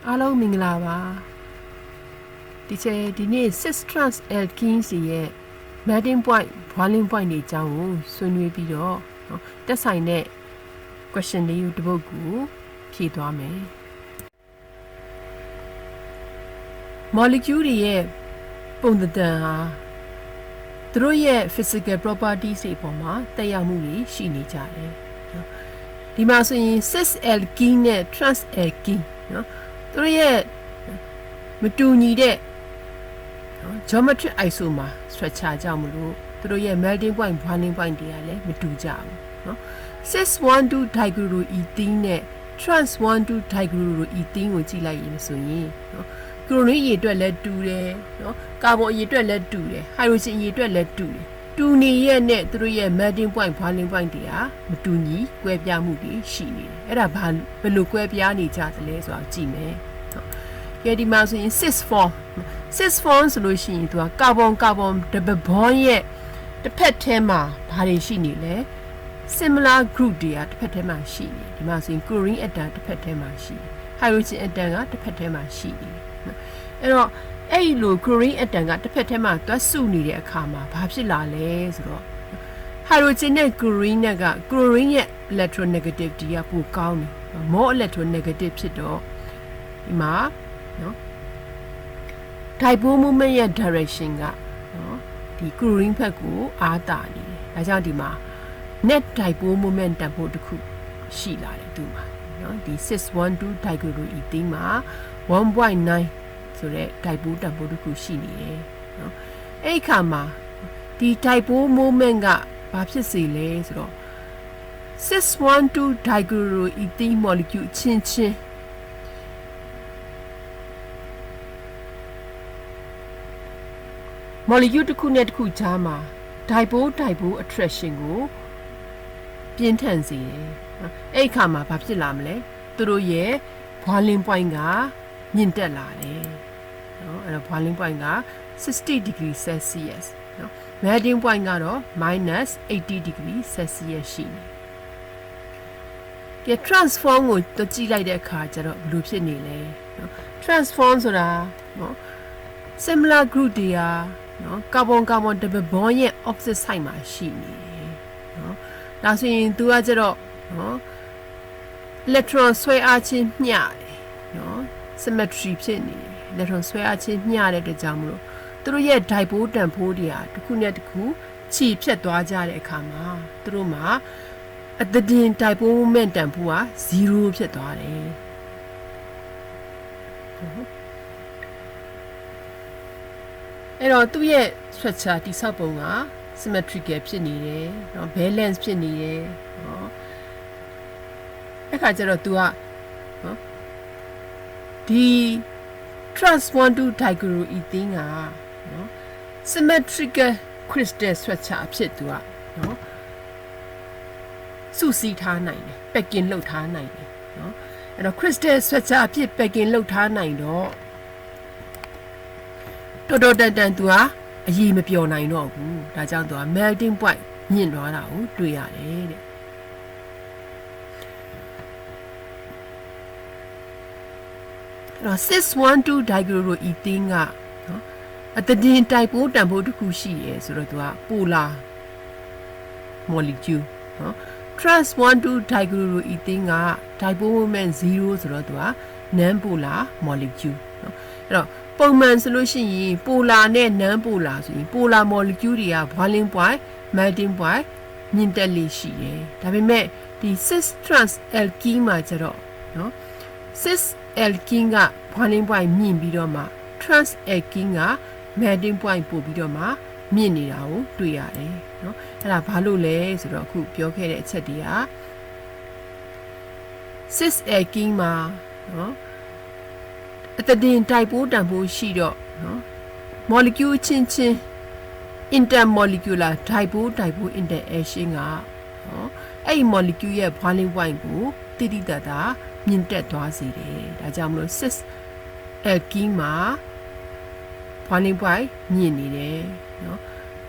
အားလုံးမင်္ဂလာပါဒီနေ့ cis trans alkenes ရဲ့ melting point boiling point တွေအကြောင်းကိုဆွေးနွေးပြီးတော့တက်ဆိုင်တဲ့ question လေးကိုတစ်ပုဒ်ကိုဖြေသွားမယ် molecule တွေရဲ့ပုံသဏ္ဍာန်ဟာသူတို့ရဲ့ physical properties တွေပေါ်မှာသက်ရောက်မှုတွေရှိနေကြတယ်ဒီမှာဆိုရင် cis alkene နဲ့ trans alkene နော်သူတို့ရဲ့မတူညီတဲ့ geometric isomer structure ကြောင့်မလို့သူတို့ရဲ့ melting point boiling point တွေကလည်းမတူကြဘူးเนาะ cis 1,2 dichloroethene နဲ့ trans 1,2 dichloroethene ကိုကြည့်လိုက်ရင်ဆိုရင်เนาะ chlorine အရေအတွက်လည်းတူတယ်เนาะ carbon အရေအတွက်လည်းတူတယ် hydrogen အရေအတွက်လည်းတူတယ်တူနေရဲ့နဲ့သူတို့ရဲ့ melting point boiling point တွေကမတူညီကွဲပြားမှုတွေရှိနေတယ်အဲ့ဒါဘယ်လိုကွဲပြားနေကြသလဲဆိုတာကြည့်မယ်ကဲဒီမှာဆိုရင် cis form ဆိုလို့ရှိရင်သူက carbon double bond ရဲ့တစ်ဖက်ထဲမှာဘာတွေရှိနေလဲ similar group တွေကတစ်ဖက်ထဲမှာရှိနေဒီမှာဆိုရင် chlorine atom တစ်ဖက်ထဲမှာရှိတယ် hydrogen atom ကတစ်ဖက်ထဲမှာရှိနေအဲ့တော့အဲ့လို chlorine atom ကတစ်ဖက်ထဲမှာတွတ်စုနေတဲ့အခါမှာဘာဖြစ်လာလဲဆိုတော့ hydrogen နဲ့ chlorine နဲ့က chlorine ရဲ့ electronegativity ကပိုကောင်းတယ် more electronegative ဖြစ်တော့ဒီမှာနော် dipole moment ရဲ့ direction ကနော်ဒီ chlorine ဘက်ကိုအားတာနေတယ်ဒါကြောင့်ဒီမှာ net dipole moment တန်ဖိုးတစ်ခုရှိလာတယ်သူမှာနော်ဒီ cis 1,2 dichloroethene မှာ 1.9 ဆိုတဲ့ dipole တန်ဖိုးတစ်ခုရှိနေတယ်နော်အဲ့ခါမှာဒီ dipole moment ကဘာဖြစ်စေလဲဆိုတော့ cis 1,2 dichloroethene molecule ချင်းmolecule တစ်ခုနဲ့တစ်ခုကြားမှာ dipole attraction ကိုပြင်းထန်စေတယ်။အဲ့ခါမှာဘာဖြစ်လာမလဲ။သူတို့ရဲ့ boiling point ကမြင့်တက်လာတယ်။နော်အဲ့တော့ boiling point က60 degree Celsius နော် melting point ကတော့ -80 degree Celsius ရှိနေ။ကဲ transform ကိုတွကြည့်လိုက်တဲ့အခါကျတော့ဘယ်လိုဖြစ်နေလဲ။နော် transform ဆိုတာနော် similar group တွေကနော် carbon double bond ရဲ့ opposite side မှာရှိနေတယ်နော်ဒါဆိုရင်သူကကျတော့နော် electron ဆွဲအားချင်းမျှတယ်နော် symmetry ဖြစ်နေတယ် electron ဆွဲအားချင်းမျှတဲ့အတွက်ကြောင့်မလို့သူတို့ရဲ့ dipole တန်ဖိုးတွေကတစ်ခုနဲ့တစ်ခုခြေဖြတ်သွားကြတဲ့အခါမှာသူတို့မှာအတည် dipole moment တန်ဖိုးက0ဖြစ်သွားတယ်အဲ့တော့သူ့ရဲ့ structure တိဆောက်ပုံက symmetrical ဖြစ်နေတယ်เนาะ balance ဖြစ်နေတယ်เนาะအဲ့ခါကျတော့ तू ကเนาะဒီ trans 1,2 dichloroethene ကเนาะ symmetrical crystal structure အဖြစ် तू ကเนาะစုစည်းထားနိုင်တယ် packing လုပ်ထားနိုင်တယ်เนาะအဲ့တော့ crystal structure အဖြစ် packing လုပ်ထားနိုင်တော့တော်တန်သူကအရေးမပြောနိုင်တော့ဘူးဒါကြောင့်သူက melting point မြင့်သွားတာကိုတွေ့ရတယ်တဲ့အဲ့တော့ cis 1,2 dichloroethene ကနော်အတည် dipole တန်ဖိုးတစ်ခုရှိရယ်ဆိုတော့သူက polar molecule နော် trans 1,2 dichloroethene က dipole moment 0ဆိုတော့သူက non polar molecule နော်အဲ့တော့ပုံမှန်ဆိုလို့ရှိရင် polar နဲ့ non polar ဆိုရင် polar molecule တွေက boiling point melting point မြင့်တက်လေးရှိတယ်ဒါပေမဲ့ဒီ cis trans alkene မှာကျတော့เนาะ cis alkene က boiling point မြင့်ပြီးတော့မှ trans alkene က melting point ပို့ပြီးတော့မှမြင့်နေတာကိုတွေ့ရတယ်เนาะအဲ့ဒါဘာလို့လဲဆိုတော့အခုပြောခဲ့တဲ့အချက်တွေက cis alkene မှာเนาะအတည် dipole တန်ဖိုးရှိတော့နော် molecule ချင်း intermolecular dipole interaction ကနော်အဲ့ဒီ molecule ရဲ့ boiling point ကိုတိတိတတ်တာမြင့်တက်သွားစေတယ်ဒါကြောင့်မလို့ cis alkene မှာ boiling point မြင့်နေတယ်နော်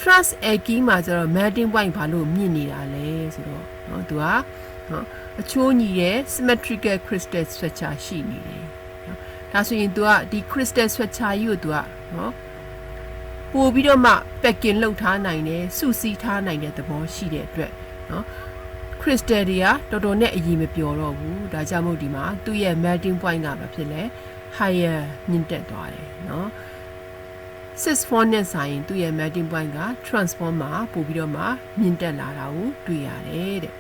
trans alkene မှာကျတော့ melting point ဘာလို့မြင့်နေတာလဲဆိုတော့နော်သူကနော်အချိုးညီရဲ့ symmetrical crystal structure ရှိနေတယ် ဒါဆိုရင် तू ကဒီ crystal structure ကြီးကို तू ကနော်ပို့ပြီးတော့မှ packing လုပ်ထားနိုင်တယ်စုစည်းထားနိုင်တဲ့သဘောရှိတဲ့အတွက်နော် crystal တွေကတော်တော်နဲ့အရင်မပျော်တော့ဘူးဒါကြောင့်မို့ဒီမှာသူ့ရဲ့ melting point ကဘာဖြစ်လဲ higher မြင့်တက်သွားတယ်နော် 6-4 နဲ့ဆိုင်ရင်သူ့ရဲ့ melting point က transform မှာပို့ပြီးတော့မှမြင့်တက်လာတာကိုတွေ့ရတယ်တဲ့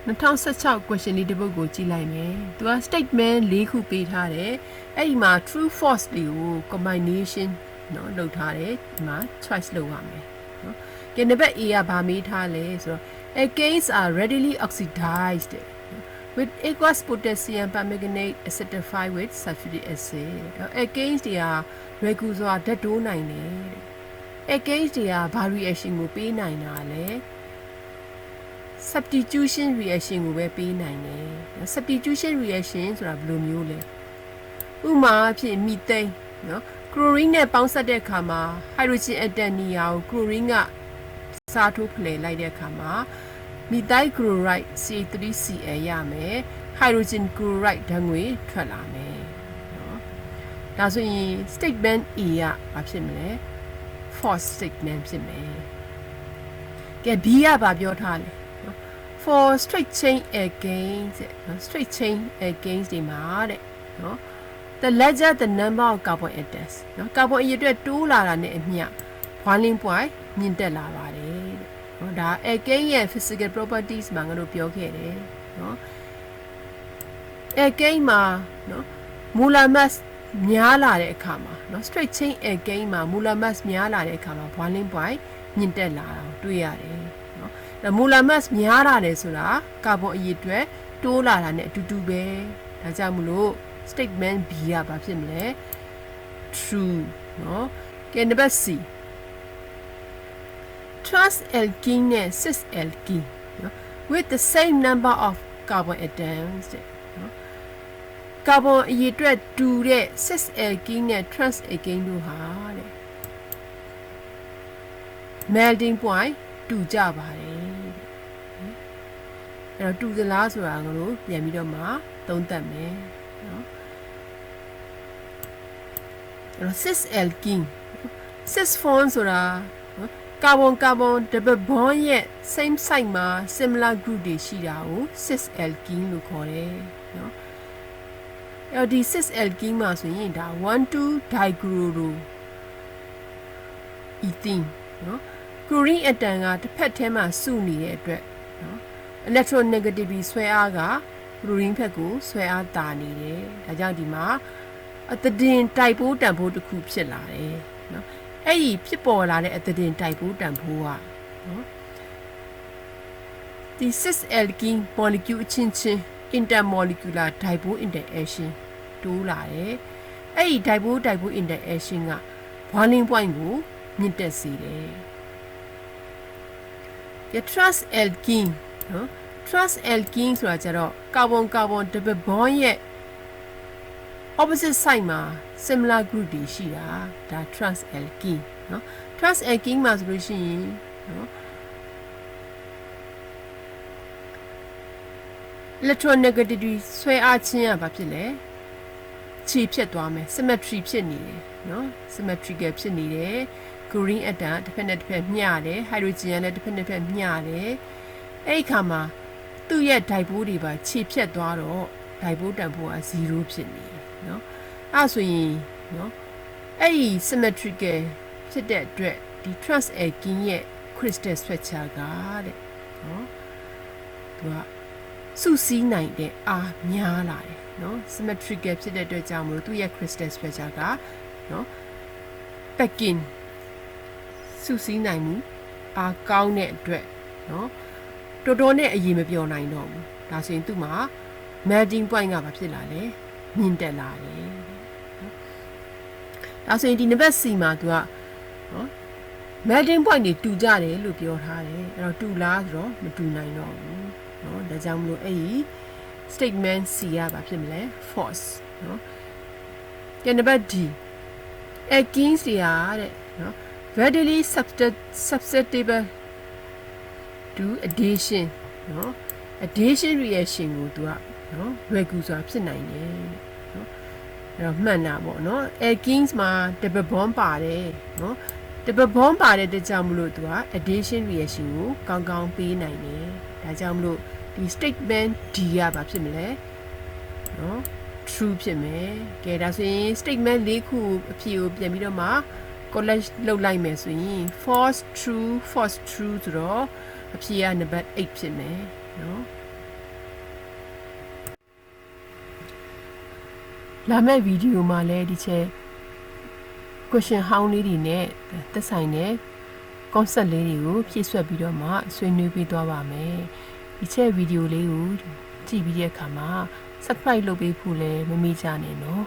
2016 question လေးတစ်ပုဒ်ကိုကြည့်လိုက်မယ်သူက statement ၄ခုပေးထားတယ်အဲ့ဒီမှာ true false တွေကို combination နော်လုပ်ထားတယ်ဒီမှာ choice လုပ်ရမယ်နော်ကဲနံပါတ် A ကဗာမေးထားလဲဆိုတော့ alkanes are readily oxidized with aqueous potassium permanganate acidified with sulfuric acid alkanes တွေက regular စွာဓာတ်တိုးနိုင်တယ် alkanes တွေကဘာ reaction ကိုပေးနိုင်တာလဲ substitution reaction ကိုပဲပေးနိုင်တယ် substitution reaction ဆိုတာဘယ်လိုမျိုးလဲဥပမာအဖြစ် methane နော် chlorine နဲ့ပေါင်းစပ်တဲ့အခါမှာ hydrogen atom နေရာကို chlorine ကစားထိုးဖလှယ်လိုက်တဲ့အခါမှာ methyl chloride CH3Cl ရမယ် hydrogen chloride ဓာတ်ငွေထွက်လာမယ်နော်ဒါဆိုရင် statement A ကဘာဖြစ်မလဲ false statement ဖြစ်မယ်ကဲ B ကဘာပြောထားလဲfor straight chain alkanes နော် straight chain alkanes ဒီမှာတဲ့နော် the larger the number of carbon atoms နော် carbon အရေအတွက်တိုးလာတာနဲ့အမျှ boiling point မြင့်တက်လာပါတယ်တဲ့နော်ဒါ alkane ရဲ့ physical properties မှာငါတို့ပြောခဲ့တယ်နော် alkane မှာနော် molar mass များလာတဲ့အခါမှာနော် straight chain alkane မှာ molar mass များလာတဲ့အခါမှာ boiling point မြင့်တက်လာတာကိုတွေ့ရတယ်နော် molar mass များလာတယ်ဆိုတာကာဗွန်အရည်အတွက်တိုးလာတာနဲ့အတူတူပဲဒါကြောင့်မလို့ statement B ကဘာဖြစ်မလဲ true နော်ကဲနံပါတ် C trans alkene နဲ့ cis alkene နော် with the same number of carbon atoms တဲ့နော်ကာဗွန်အရည်အတွက်တူတဲ့ cis alkene နဲ့ trans alkene တို့ဟာတဲ့ melting point တူကြပါတယ်အဲ့တော့တူသလားဆိုတာငါတို့ပြန်ပြီးတော့မှသုံးသပ်မယ်နော်အဲ့တော့ cis alkene cis form ဆိုတာနော်ကာဗွန် double bond ရဲ့ same site မှာ similar group တွေရှိတာကို cis alkene လို့ခေါ်တယ်နော်အဲ့တော့ဒီ cis alkene မှာဆိုရင်ဒါ 1,2-dichloro ethene နော်chlorine atom ကတစ်ဖက်ထဲမှာစုနေတဲ့အတွက်နော် electronegativity ဆွဲအားက chlorine ဘက်ကိုဆွဲအားတာနေတယ်ဒါကြောင့်ဒီမှာအသဒင်တိုက်ပိုးတန်ဖိုးတစ်ခုဖြစ်လာတယ်နော်အဲ့ဒီဖြစ်ပေါ်လာတဲ့အသဒင်တိုက်ပိုးတန်ဖိုးကနော်ဒီ cis alkene molecule အချင်းချင်း intermolecular dipole interaction တိုးလာတယ်အဲ့ဒီ dipole interaction က boiling point ကိုမြင့်တက်စေတယ် trans alkene နော် trans alkene ဆိုတာကြတော့ကာဗွန် double bond ရဲ့ opposite side မှာ similar group တွေရှိတာဒါ trans alkene နော် trans alkene မှာဆိုလို့ရှိရင်နော် electronegativity ဆွဲအားချင်းကဘာဖြစ်လဲခြေဖြတ်သွားမယ် symmetry ဖြစ်နေတယ်နော် symmetrical ဖြစ်နေတယ် chlorine atom တစ်ဖက်နဲ့တစ်ဖက်မျှတယ် hydrogen ကလည်းတစ်ဖက်နဲ့တစ်ဖက်မျှတယ်အဲ့ဒီခါမှာသူ့ရဲ့ dipole တွေပါခြေဖြတ်သွားတော့ dipole တန်ဖိုးက0ဖြစ်နေတယ်နော်အဲ့ဆိုရင်နော်အဲ့ဒီ symmetrical ဖြစ်တဲ့အတွက်ဒီ trans alkene ရဲ့ crystal structure ကတဲ့နော်သူကစုစည်းနိုင်တဲ့အားများလာတယ်နော် symmetrical ဖြစ်တဲ့အတွက်ကြောင့်မလို့သူ့ရဲ့ crystal structure ကနော် packing စုစည်းနိုင်မှုအားကောင်းတဲ့အတွက်နော်တော်တော်နဲ့အရင်မပြောနိုင်တော့ဘူးဒါဆိုရင်သူ့မှာ melting point ကဘာဖြစ်လာလဲမြင့်တက်လာတယ်ဒါဆိုရင်ဒီနံပါတ် C မှာသူကနော် melting point တွေတူကြတယ်လို့ပြောထားတယ်အဲ့တော့တူလားဆိုတော့မတူနိုင်တော့ဘူးနော်ဒါကြောင့်မလို့အဲ့ဒီ statement C ကဘာဖြစ်မလဲ false နော်ကဲနံပါတ် D alkenes တွေဟာတဲ့နော် readily susceptible to addition နော် addition reaction ကိုသူကနော်လွယ်ကူစွာဖြစ်နိုင်တယ်နော်အဲ့တော့မှန်တာပေါ့နော် alkenes မှာ double bond ပါတယ်နော် double bond ပါတဲ့တကြောင်မလို့သူက addition reaction ကိုကောင်းကောင်းပေးနိုင်တယ်ဒါကြောင့်မလို့ဒီ statement D ကဘာဖြစ်မလဲနော် true ဖြစ်မယ်ကဲဒါဆိုရင် statement ၄ခုအဖြေကိုပြန်ပြီးတော့မှ collect လုပ်လိုက်မယ်ဆိုရင် false true false true ဆိုတော့အဖြေကနံပါတ်8ဖြစ်မယ်နော်လာမယ့်ဗီဒီယိုမှာလည်းဒီချက် question ဟောင်းလေးတွေနဲ့သက်ဆိုင်တဲ့ concept လေးတွေကိုဖြည့်ဆွက်ပြီးတော့မှဆွေးနွေးပေးသွားပါမယ်ဒီချက်ဗီဒီယိုလေးကိုကြည့်ပြီးတဲ့အခါမှာ subscribe လုပ်ပေးဖို့လည်းမမေ့ကြနဲ့နော်